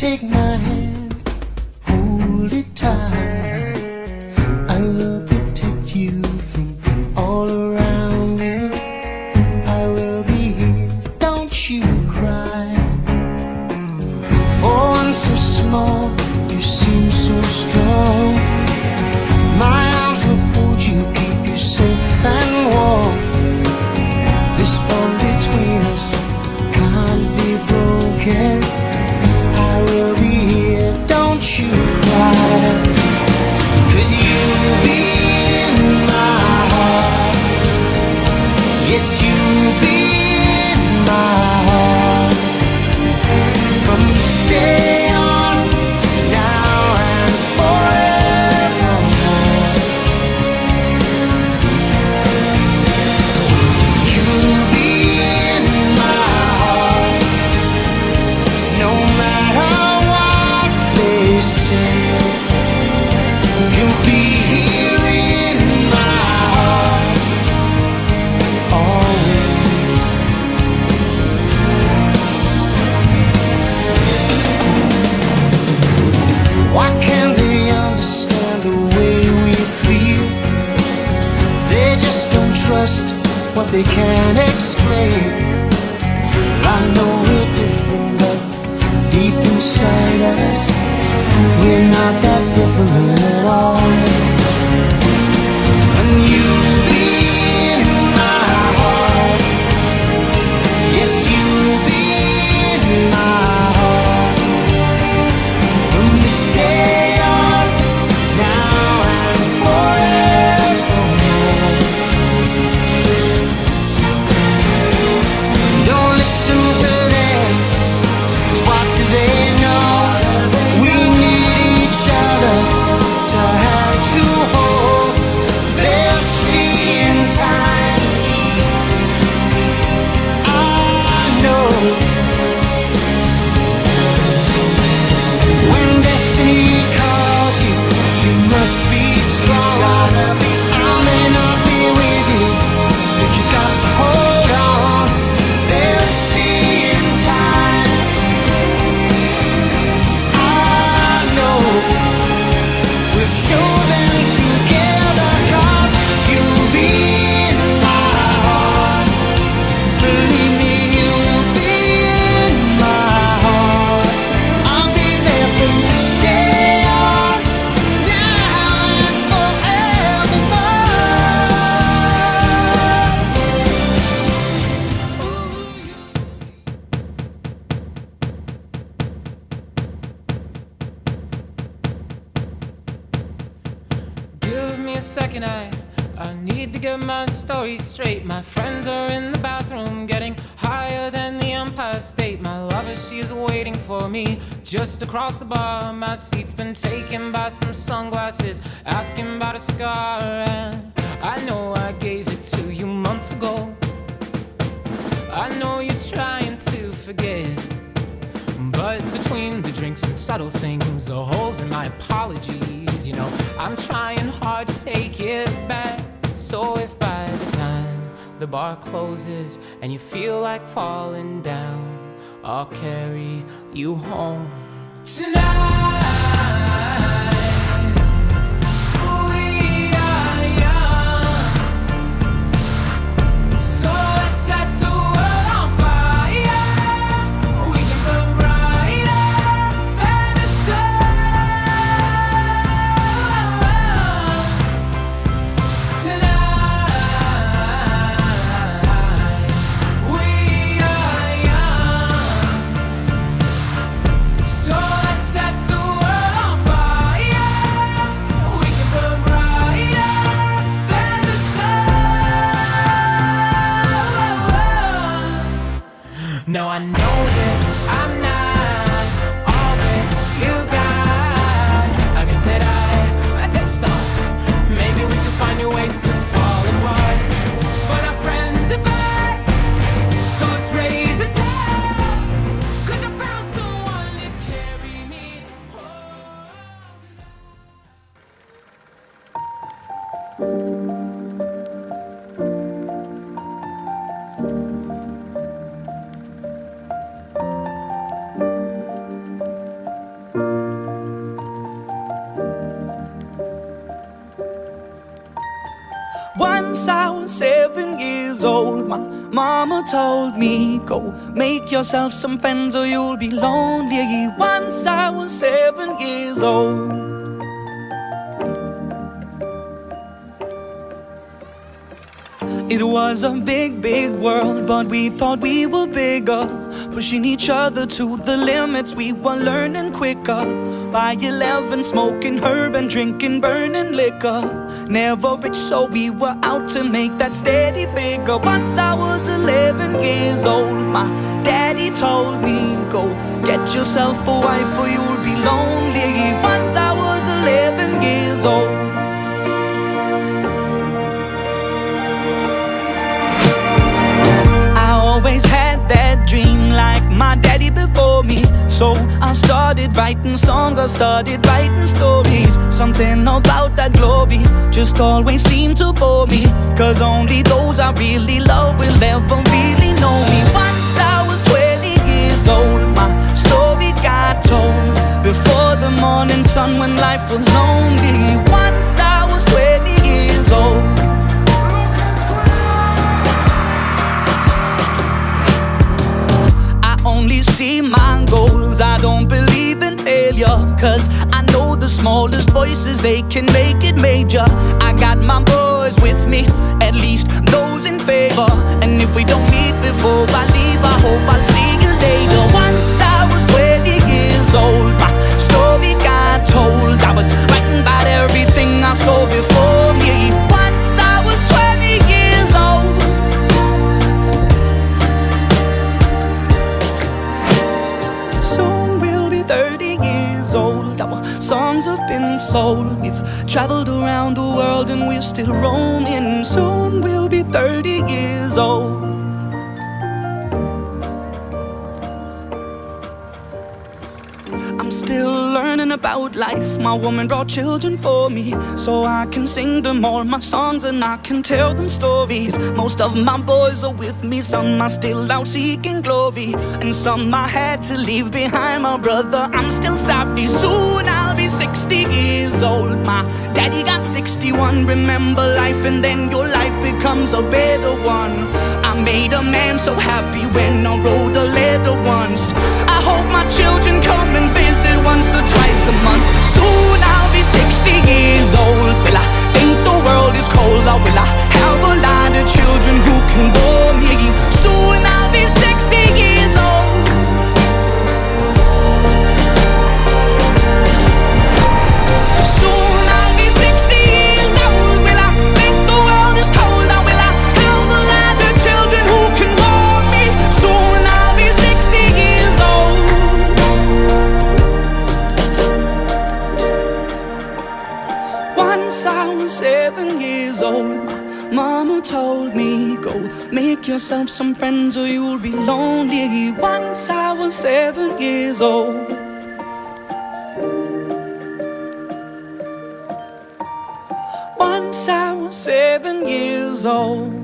Take my hand, hold it tight. I will protect you from all around you. I will be here, don't you cry. For one so small, you seem so strong. My arms will hold you, keep you safe and warm. This bond between us can't be broken. I will be here, don't you cry. 'Cause you'll be in my heart. Yes, you'll be in my heart. From this day on, now and forevermore. You'll be in my heart. No matter what they say, you'll be here in my heart, always. Why can't they understand the way we feel? They just don't trust what they can't explain. I know we're different, but deep inside us, we're not that different at all. And you'll be in my heart. Yes, you'll be in my heart. From this day on, now and forevermore. Don't listen to them, 'cause what do they know? We need each other to have to hold. They'll see in time, I know. When destiny calls you, you must be strong. I may not be with you, but you got to hold on. They'll see in time, I know. We'll show them together, 'cause you'll be in my heart. Believe me, you'll be in my heart. I'll be there from this day on, now and forevermore. Give me a second, I need to get my story straight. My friends are in the bathroom, getting higher than the Empire State. My lover, she is waiting for me just across the bar. My seat's been taken by some sunglasses, asking about a scar. And I know I gave it to you months ago. I know you're trying to forget, but between the drinks and subtle things, the holes in my apologies, you know, I'm trying hard to take it back. So if by the time the bar closes and you feel like falling down, I'll carry you home tonight. We are young, so let's set the world on fire. We can burn brighter than the sun tonight. We are young, so let's set the years old, my mama told me, go make yourself some friends or you'll be lonely. Once I was 7 years old. It was a big, big world, but we thought we were bigger, pushing each other to the limits. We were learning quicker. By 11, smoking herb and drinking burning liquor. Never rich, so we were out to make that steady figure. Once I was 11 years old, my daddy told me, go get yourself a wife or you'll be lonely. Once I was 11 years old. Always had that dream like my daddy before me. So I started writing songs, I started writing stories. Something about that glory just always seemed to bore me, 'cause only those I really love will ever really know me. Once I was 20 years old, my story got told before the morning sun when life was lonely. Once I was 20 years old. Only see my goals, I don't believe in failure, 'cause I know the smallest voices, they can make it major. I got my boys with me, at least those in favor. And if we don't meet before I leave, I hope I'll see you later. Once I was 20 years old, my story got told. I was writing about everything I saw before me. Once I was 20 years old. Soon we'll be 30 years old. Our songs have been sold. We've traveled around the world and we're still roaming. Soon we'll be 30 years old. I'm still learning about life. My woman brought children for me, so I can sing them all my songs and I can tell them stories. Most of my boys are with me, some are still out seeking glory, and some I had to leave behind. My brother, I'm still sorry. Soon I'll be 60 years old. My daddy got 61. Remember life and then your life becomes a better one. I made a man so happy when I wrote a letter once. I hope my children come and visit once or twice a month. Soon I'll be 60 years old. Will I think the world is cold, or will I have a lot of children who can bore me? Soon I'll be 60 years old. Soon I'll be 60 years old. Will I think the world is cold, or will I have a lot of children who can bore me? Soon I'll be 60 years old. Once I was 7 years old, my mama told me, go make yourself some friends or you'll be lonely. Once I was 7 years old. Once I was 7 years old.